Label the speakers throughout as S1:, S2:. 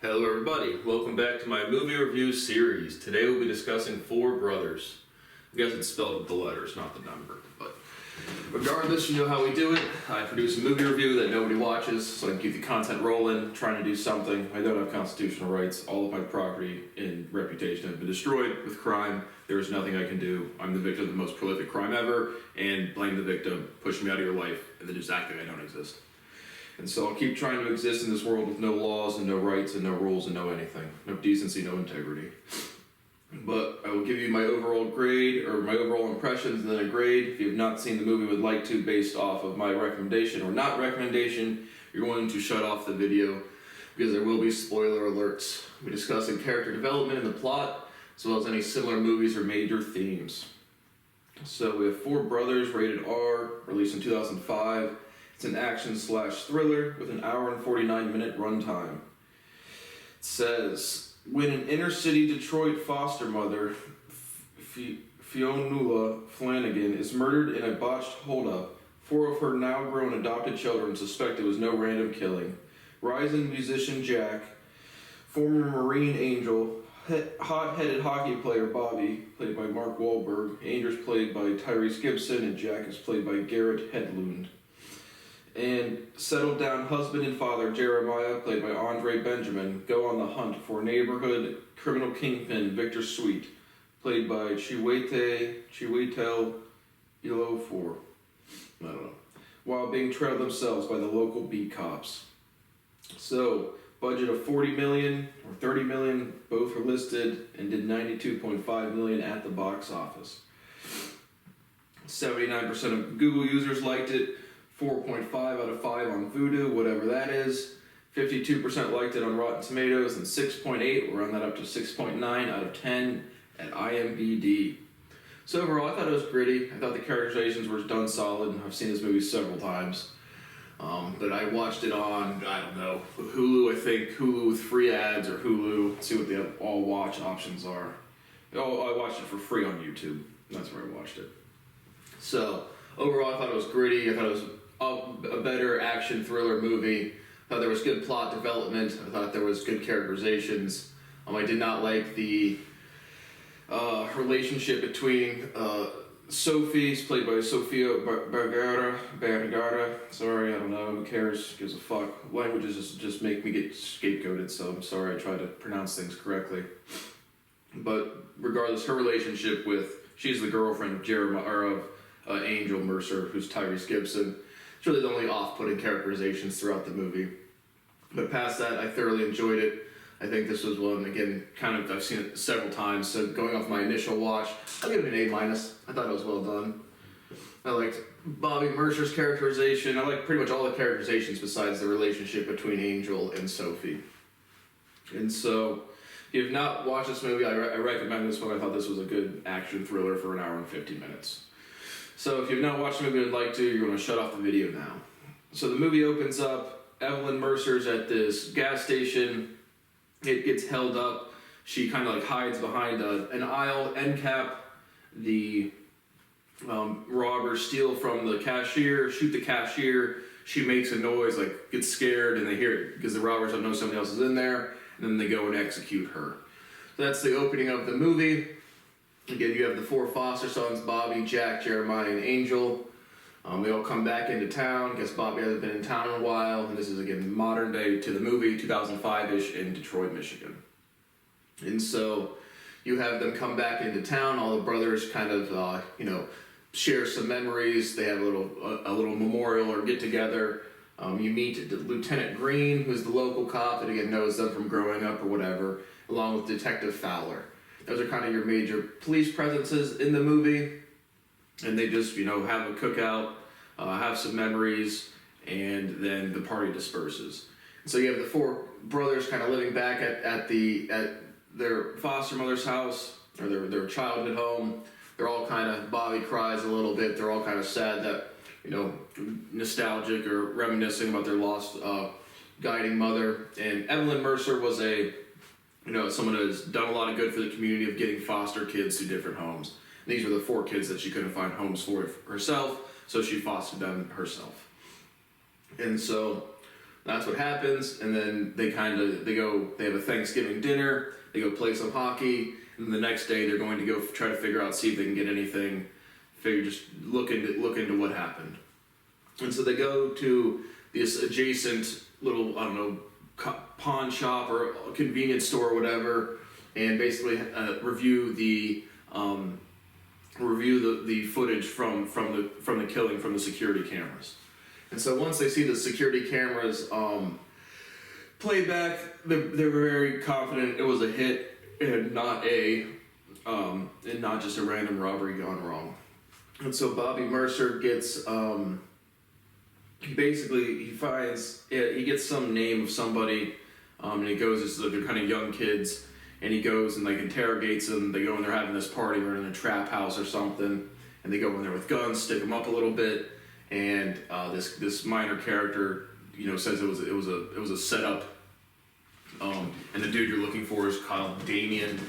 S1: Hello everybody, welcome back to my movie review series. Today we'll be discussing Four Brothers. I guess it's spelled with the letters, not the number. But regardless, you know how we do it. I produce a movie review that nobody watches, so I can keep the content rolling, trying to do something. I don't have constitutional rights. All of my property and reputation have been destroyed with crime. There is nothing I can do. I'm the victim of the most prolific crime ever, and blame the victim, push me out of your life, and then just act like I don't exist. And so I'll keep trying to exist in this world with no laws and no rights and no rules and no anything. No decency, no integrity. But I will give you my overall grade, or my overall impressions, and then a grade. If you have not seen the movie and would like to, based off of my recommendation or not recommendation, you're going to shut off the video, because there will be spoiler alerts. We'll be discussing character development and the plot, as well as any similar movies or major themes. So we have Four Brothers, rated R, released in 2005. It's an action/thriller with an hour and 49-minute runtime. It says, when an inner-city Detroit foster mother, Fionnuala Flanagan, is murdered in a botched holdup, four of her now-grown adopted children suspect it was no random killing. Rising musician Jack, former Marine Angel, hot-headed hockey player Bobby, played by Mark Wahlberg, Angel's played by Tyrese Gibson, and Jack is played by Garrett Hedlund. And settled down husband and father Jeremiah, played by Andre Benjamin, go on the hunt for neighborhood criminal kingpin Victor Sweet, played by Chiwetel Ejiofor, I don't know, while being trailed themselves by the local beat cops. So, budget of $40 million or $30 million, both were listed, and did $92.5 million at the box office. 79% of Google users liked it. 4.5 out of 5 on Vudu, whatever that is. 52% liked it on Rotten Tomatoes, and 6.8, we'll round that up to 6.9 out of 10 at IMDb. So overall, I thought it was gritty. I thought the characterizations were done solid. I've seen this movie several times. But I watched it on, I don't know, Hulu, I think. Hulu with free ads, or Hulu. Let's see what the all watch options are. Oh, I watched it for free on YouTube. That's where I watched it. So overall, I thought it was gritty. I thought it was a better action thriller movie. I thought there was good plot development. I thought there was good characterizations. I did not like the relationship between Sophie, played by Sofia Vergara. Sorry, I don't know. Who cares? Gives a fuck. Languages just make me get scapegoated, so I'm sorry. I try to pronounce things correctly. But regardless, her relationship with, she's the girlfriend of Jeremiah, or of Angel Mercer, who's Tyrese Gibson. It's really the only off-putting characterizations throughout the movie. But past that, I thoroughly enjoyed it. I think this was one, again, I've seen it several times, so going off my initial watch, I'll give it an A-. I thought it was well done. I liked Bobby Mercer's characterization. I liked pretty much all the characterizations besides the relationship between Angel and Sophie. And so, if you have not watched this movie, I recommend this one. I thought this was a good action thriller for an hour and 50 minutes. So if you've not watched the movie and would like to, you're going to shut off the video now. So the movie opens up, Evelyn Mercer's at this gas station. It gets held up. She kind of like hides behind an aisle, end cap. The robbers steal from the cashier, shoot the cashier. She makes a noise, like gets scared, and they hear it because the robbers don't know somebody else is in there, and then they go and execute her. So that's the opening of the movie. Again, you have the four foster sons, Bobby, Jack, Jeremiah, and Angel. They all come back into town. I guess Bobby hasn't been in town in a while. And this is, again, modern day to the movie, 2005-ish in Detroit, Michigan. And so you have them come back into town. All the brothers kind of, share some memories. They have a little memorial or get-together. You meet Lieutenant Green, who's the local cop that, again, knows them from growing up or whatever, along with Detective Fowler. Those are kind of your major police presences in the movie, and they just, have a cookout, have some memories, and then the party disperses. And so you have the four brothers kind of living back at their foster mother's house, or their childhood home. They're all kind of, Bobby cries a little bit. They're all kind of sad that, nostalgic or reminiscing about their lost guiding mother. And Evelyn Mercer was someone who has done a lot of good for the community of getting foster kids to different homes. And these were the four kids that she couldn't find homes for herself, so she fostered them herself. And so That's what happens, and then they have a Thanksgiving dinner, they go play some hockey, and the next day they're going to go try to figure out, see if they can get anything, just look into what happened. And so they go to this adjacent little, I don't know, pawn shop or convenience store or whatever, and basically review the footage from the killing from the security cameras. And so once they see the security cameras played back, they're very confident it was a hit and not just a random robbery gone wrong. And so Bobby Mercer gets he gets some name of somebody, and he goes, they're kind of young kids, and he goes and like interrogates them. They go and they're having this party or in a trap house or something, and they go in there with guns, stick them up a little bit, and this minor character, says it was a setup, and the dude you're looking for is called Damien,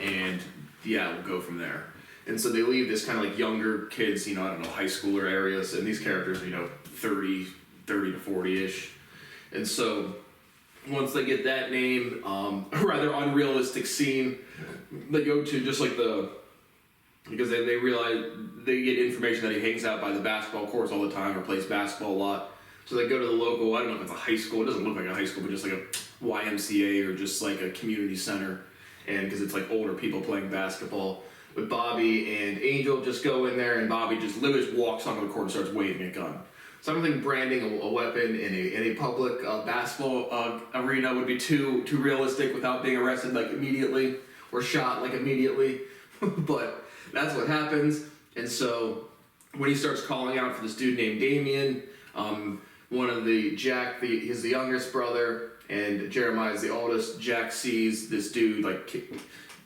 S1: and we'll go from there. And so they leave this kind of like younger kids, I don't know, high schooler areas, and these characters are, 30 to 40-ish. And so once they get that name, a rather unrealistic scene, they go to just like because they realize, they get information that he hangs out by the basketball courts all the time or plays basketball a lot. So they go to the local, I don't know if it's a high school, it doesn't look like a high school, but just like a YMCA or just like a community center. And because it's like older people playing basketball. With Bobby and Angel just go in there, and Bobby just literally walks onto the court and starts waving a gun. So I don't think branding a weapon in a public basketball arena would be too realistic without being arrested like immediately or shot like immediately. But that's what happens. And so when he starts calling out for this dude named Damien, he's the youngest brother, and Jeremiah's the oldest. Jack sees this dude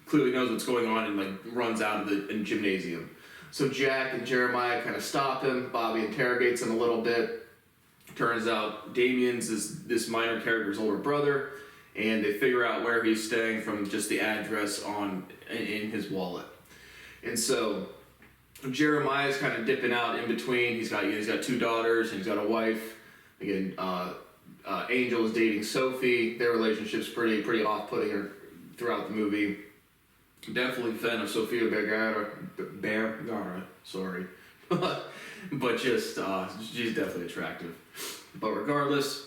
S1: clearly knows what's going on and runs out of the gymnasium. So Jack and Jeremiah kind of stop him. Bobby interrogates him a little bit. Turns out Damien's this minor character's older brother, and they figure out where he's staying from just the address in his wallet. And so Jeremiah's kind of dipping out in between. He's got 2 daughters and he's got a wife. Again, Angel is dating Sophie. Their relationship's pretty off-putting throughout the movie. Definitely a fan of Sofia Vergara, sorry. But just, she's definitely attractive. But regardless,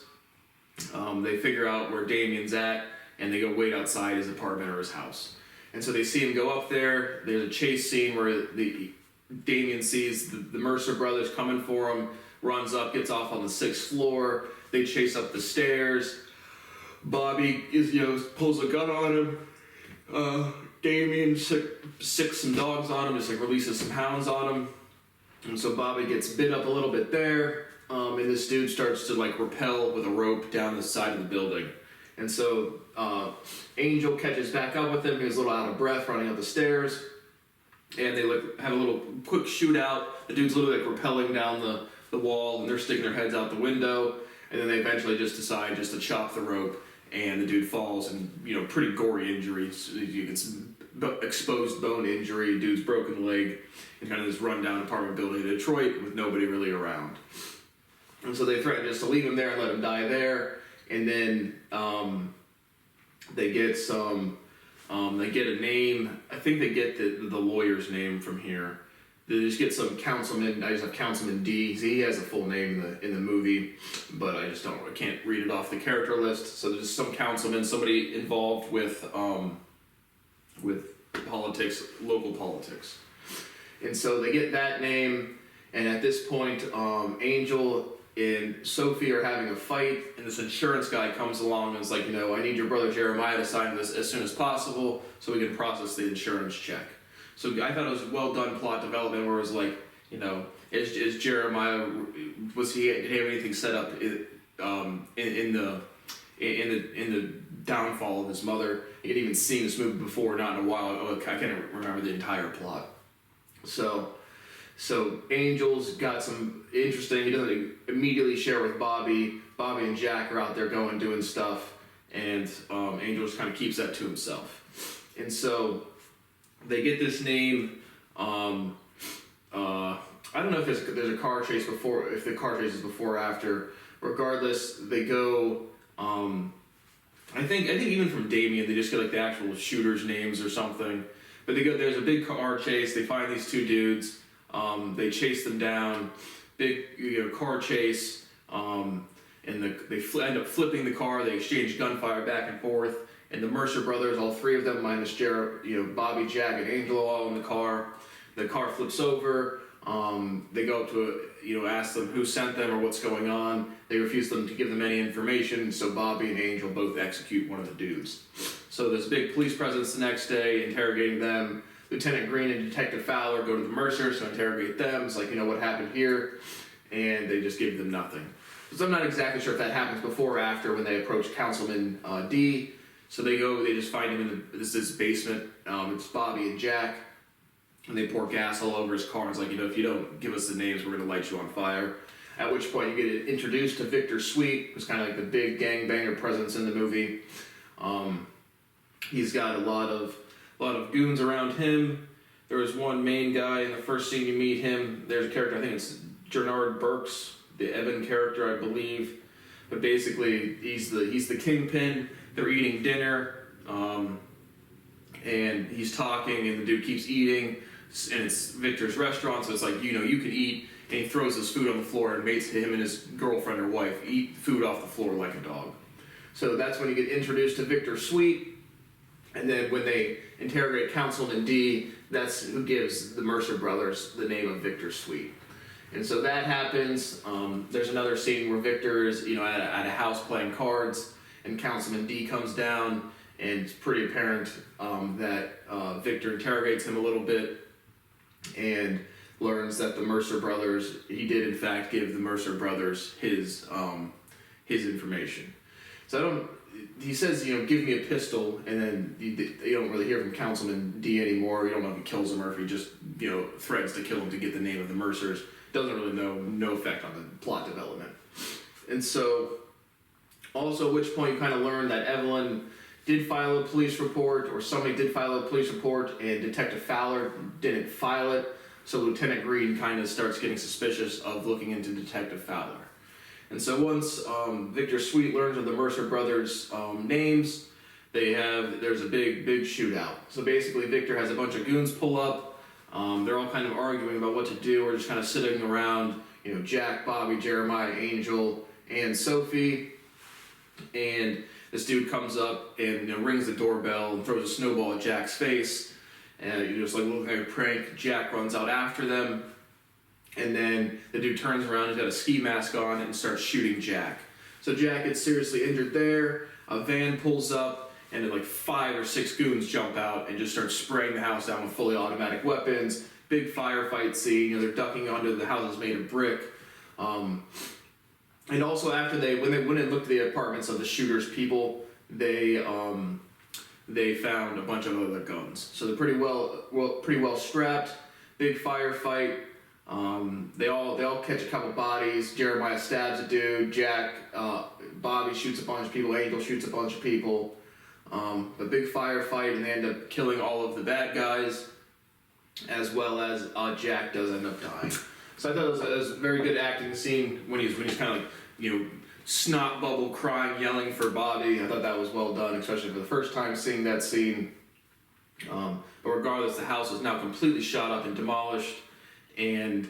S1: they figure out where Damien's at, and they go wait outside his apartment or his house. And so they see him go up there. There's a chase scene where Damien sees the Mercer brothers coming for him, runs up, gets off on the 6th floor. They chase up the stairs. Bobby pulls a gun on him. Damien sicks some dogs on him, just releases some hounds on him. And so Bobby gets bit up a little bit there, and this dude starts to rappel with a rope down the side of the building. And so Angel catches back up with him. He was a little out of breath running up the stairs, and they have a little quick shootout. The dude's literally rappelling down the wall, and they're sticking their heads out the window, and then they eventually just decide to chop the rope, and the dude falls, and pretty gory injuries. You can see exposed bone injury, dude's broken leg, in kind of this rundown apartment building in Detroit with nobody really around. And so they threaten just to leave him there and let him die there. And then they get a name. I think they get the lawyer's name from here. They just get some councilman. I just have Councilman D. He has a full name in the movie, but I can't read it off the character list. So there's some councilman, somebody involved with politics, local politics. And so they get that name, and at this point, Angel and Sophie are having a fight, and this insurance guy comes along and is like, I need your brother Jeremiah to sign this as soon as possible so we can process the insurance check. So I thought it was well done plot development where it was is Jeremiah, did he have anything set up in the downfall of his mother? You had even seen this movie before, not in a while. I can't remember the entire plot. So Angel's got some interesting, he doesn't immediately share with Bobby. Bobby and Jack are out there doing stuff, and Angel just kind of keeps that to himself. And so they get this name, I don't know if there's a car chase before, if the car chase is before or after, regardless, they go. I think even from Damien, they just get like the actual shooters' names or something. But they go. There's a big car chase. They find these two dudes. They chase them down. Big car chase. And they end up flipping the car. They exchange gunfire back and forth. And the Mercer brothers, all three of them, minus Bobby, Jack, and Angel, all in the car. The car flips over. They go up to ask them who sent them or what's going on. They refuse them to give them any information, so Bobby and Angel both execute one of the dudes. So there's a big police presence the next day, interrogating them. Lieutenant Green and Detective Fowler go to the Mercers to interrogate them. It's like, what happened here? And they just give them nothing. So I'm not exactly sure if that happens before or after when they approach Councilman D. So they just find him in this basement. It's Bobby and Jack. And they pour gas all over his car. And it's like, if you don't give us the names, we're going to light you on fire. At which point you get introduced to Victor Sweet, who's kind of like the big gangbanger presence in the movie. He's got a lot of goons around him. There was one main guy in the first scene you meet him. There's a character, I think it's Gernard Burks, the Evan character, I believe. But basically, he's the kingpin. They're eating dinner, and he's talking, and the dude keeps eating. And it's Victor's restaurant, so it's like, you can eat. And he throws his food on the floor and makes him and his girlfriend or wife eat food off the floor like a dog. So that's when you get introduced to Victor Sweet. And then when they interrogate Councilman D, that's who gives the Mercer brothers the name of Victor Sweet. And so that happens. There's another scene where Victor is, at a house playing cards, and Councilman D comes down, and it's pretty apparent that Victor interrogates him a little bit and learns that the Mercer brothers, he did in fact give the Mercer brothers his information. So he says, give me a pistol, and then you don't really hear from Councilman D anymore. You don't know if he kills him or if he just, threatens to kill him to get the name of the Mercers. Doesn't really no effect on the plot development. And so, also at which point you kind of learn that Evelyn did file a police report, or somebody did file a police report, and Detective Fowler didn't file it. So Lieutenant Green kind of starts getting suspicious of looking into Detective Fowler. And so once Victor Sweet learns of the Mercer brothers' names, there's a big shootout. So basically Victor has a bunch of goons pull up. They're all kind of arguing about what to do, or just kind of sitting around, Jack, Bobby, Jeremiah, Angel, and Sophie. And this dude comes up and rings the doorbell and throws a snowball at Jack's face. And you just look like a prank. Jack runs out after them. And then the dude turns around, he's got a ski mask on, and starts shooting Jack. So Jack gets seriously injured there. A van pulls up, and then 5 or 6 goons jump out and just start spraying the house down with fully automatic weapons. Big firefight scene. They're ducking onto the houses made of brick. And also after when they went and looked at the apartments of the shooters' people, they found a bunch of other guns. So they're pretty well strapped. Big firefight. They all catch a couple bodies. Jeremiah stabs a dude. Jack, Bobby shoots a bunch of people. Angel shoots a bunch of people. A big firefight, and they end up killing all of the bad guys, as well as Jack does end up dying. So I thought it was a very good acting scene when he's kind of snot bubble crying, yelling for Bobby. I thought that was well done, especially for the first time seeing that scene. But regardless, the house is now completely shot up and demolished, and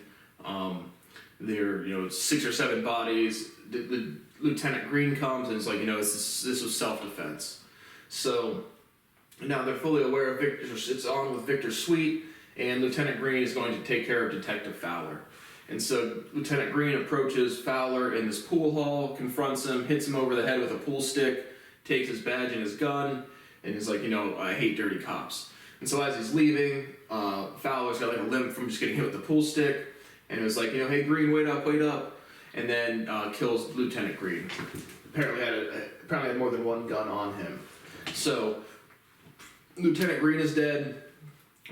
S1: there 6 or 7 bodies. The Lieutenant Green comes, and it's like this was self-defense. So now they're fully aware of Victor. It's on with Victor Sweet, and Lieutenant Green is going to take care of Detective Fowler. And so Lieutenant Green approaches Fowler in this pool hall, confronts him, hits him over the head with a pool stick, takes his badge and his gun, and he's like, I hate dirty cops. And so as he's leaving, Fowler's got a limp from just getting hit with the pool stick, and it was like, hey Green, wait up, and then kills Lieutenant Green. Apparently had more than one gun on him. So Lieutenant Green is dead.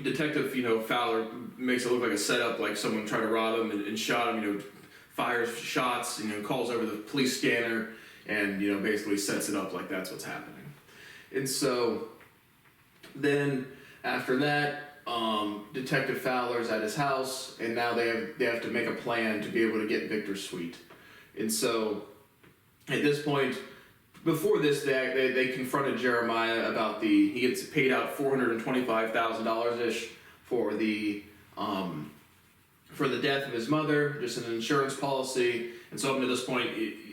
S1: Detective, Fowler makes it look like a setup, like someone tried to rob him and shot him, fires shots, calls over the police scanner, and, basically sets it up like that's what's happening. And so then after that, Detective Fowler's at his house, and now they have to make a plan to be able to get Victor Sweet. And so At this point, before this, they confronted Jeremiah about he gets paid out $425,000 ish for the death of his mother, just an insurance policy. And so up to this point,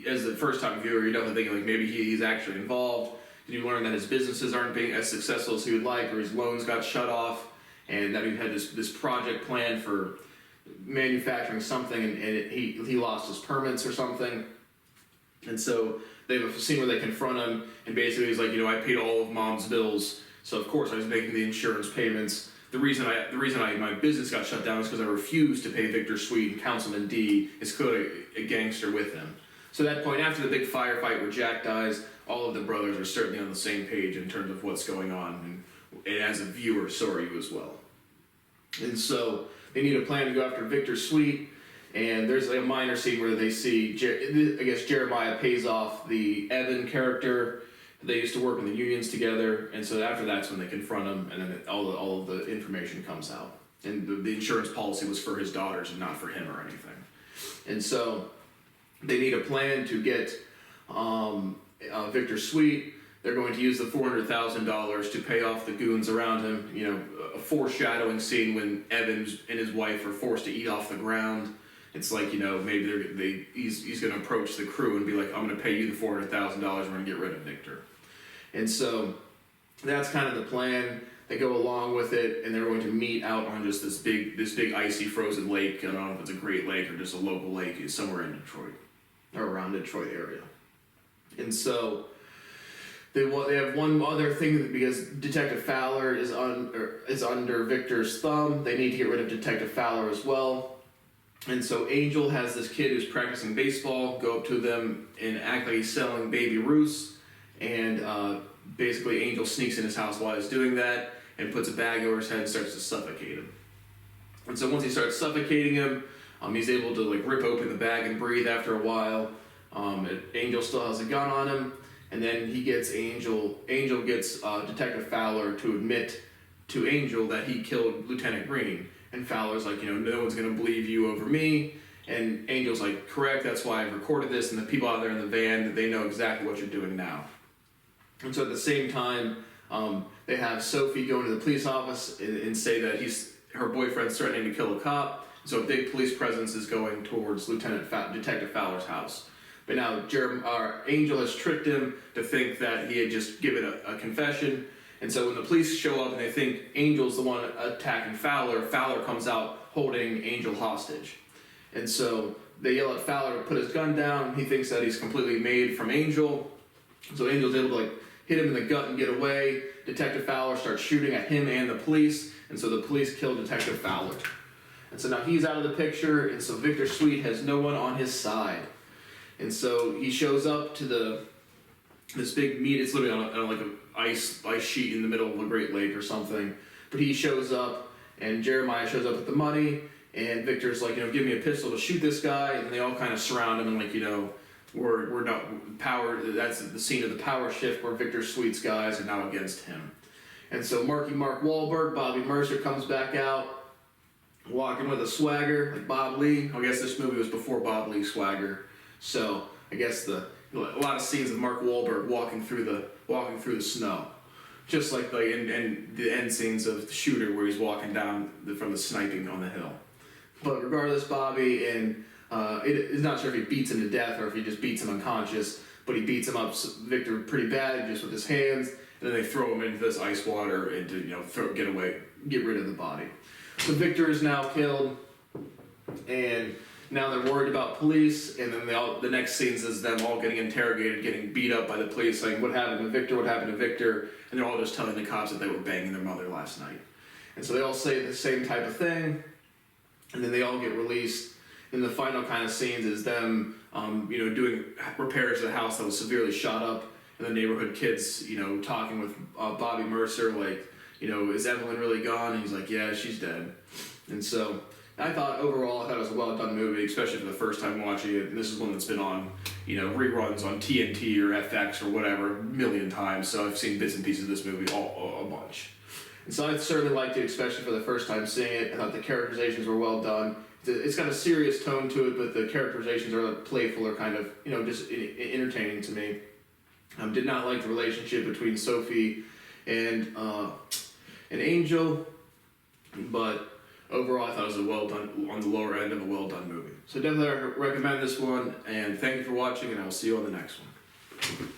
S1: as the first time viewer, you're definitely thinking like maybe he's actually involved. You learn that his businesses aren't being as successful as he would like, or his loans got shut off, and that he had this project plan for manufacturing something, and he lost his permits or something. And so they have a scene where they confront him, and basically he's like, I paid all of Mom's bills, so of course I was making the insurance payments. The reason my business got shut down is because I refused to pay Victor Sweet and Councilman D is clearly a gangster with him. So at that point, after the big firefight where Jack dies, all of the brothers are certainly on the same page in terms of what's going on, and as a viewer, so are you as well. And so they need a plan to go after Victor Sweet, and there's a minor scene where they see, I guess Jeremiah pays off the Evan character. They used to work in the unions together, and so after that's when they confront him, and then all of the information comes out. And the insurance policy was for his daughters and not for him or anything. And so they need a plan to get Victor Sweet. They're going to use the $400,000 to pay off the goons around him. A foreshadowing scene when Evans and his wife are forced to eat off the ground. It's like, maybe he's going to approach the crew and be like, I'm going to pay you the $400,000, we're going to get rid of Victor. And so that's kind of the plan. They go along with it, and they're going to meet out on just this big icy frozen lake. I don't know if it's a Great Lake or just a local lake. It's somewhere in Detroit, or around the Detroit area. And so they have one other thing, because Detective Fowler is under Victor's thumb. They need to get rid of Detective Fowler as well. And so Angel has this kid who's practicing baseball go up to them and act like he's selling Baby Ruths, and basically Angel sneaks in his house while he's doing that and puts a bag over his head and starts to suffocate him. And so once he starts suffocating him, he's able to rip open the bag and breathe after a while. Angel still has a gun on him, and then Angel gets Detective Fowler to admit to Angel that he killed Lieutenant Green. And Fowler's like, no one's going to believe you over me. And Angel's like, correct, that's why I've recorded this. And the people out there in the van, they know exactly what you're doing now. And so at the same time, they have Sophie go into the police office and say that her boyfriend's threatening to kill a cop. So a big police presence is going towards Detective Fowler's house. But now Angel has tricked him to think that he had just given a confession. And so when the police show up and they think Angel's the one attacking Fowler, Fowler comes out holding Angel hostage. And so they yell at Fowler to put his gun down. He thinks that he's completely made from Angel. So Angel's able to hit him in the gut and get away. Detective Fowler starts shooting at him and the police. And so the police kill Detective Fowler. And so now he's out of the picture. And so Victor Sweet has no one on his side. And so he shows up to this big meet. It's literally on an ice sheet in the middle of a Great Lake or something. But he shows up, and Jeremiah shows up with the money, and Victor's like, give me a pistol to shoot this guy, and they all kind of surround him and we're not power. That's the scene of the power shift where Victor Sweet's guys are now against him. And so Mark Wahlberg, Bobby Mercer comes back out, walking with a swagger like Bob Lee. I guess this movie was before Bob Lee's swagger, so I guess a lot of scenes of Mark Wahlberg walking through the snow, just like in the end scenes of The Shooter where he's walking down from the sniping on the hill. But regardless, Bobby and it's not sure if he beats him to death or if he just beats him unconscious, but he beats him up, Victor, pretty bad just with his hands, and then they throw him into this ice water and to get rid of the body. So Victor is now killed, and now they're worried about police, and then the next scenes is them all getting interrogated, getting beat up by the police, saying, what happened to Victor, and they're all just telling the cops that they were banging their mother last night. And so they all say the same type of thing, and then they all get released. And the final kind of scenes is them, doing repairs to the house that was severely shot up, and the neighborhood kids, talking with Bobby Mercer, is Evelyn really gone? And he's like, yeah, she's dead. And so I thought it was a well-done movie, especially for the first time watching it. And this is one that's been on, reruns on TNT or FX or whatever a million times. So I've seen bits and pieces of this movie a bunch. And so I certainly liked it, especially for the first time seeing it. I thought the characterizations were well done.
S2: it's got a serious tone to it, but the characterizations are playful or kind of, you know, just entertaining to me. Did not like the relationship between Sophie and Angel, but overall I thought it was a well done, on the lower end of a well done movie. So definitely recommend this one, and thank you for watching, and I will see you on the next one.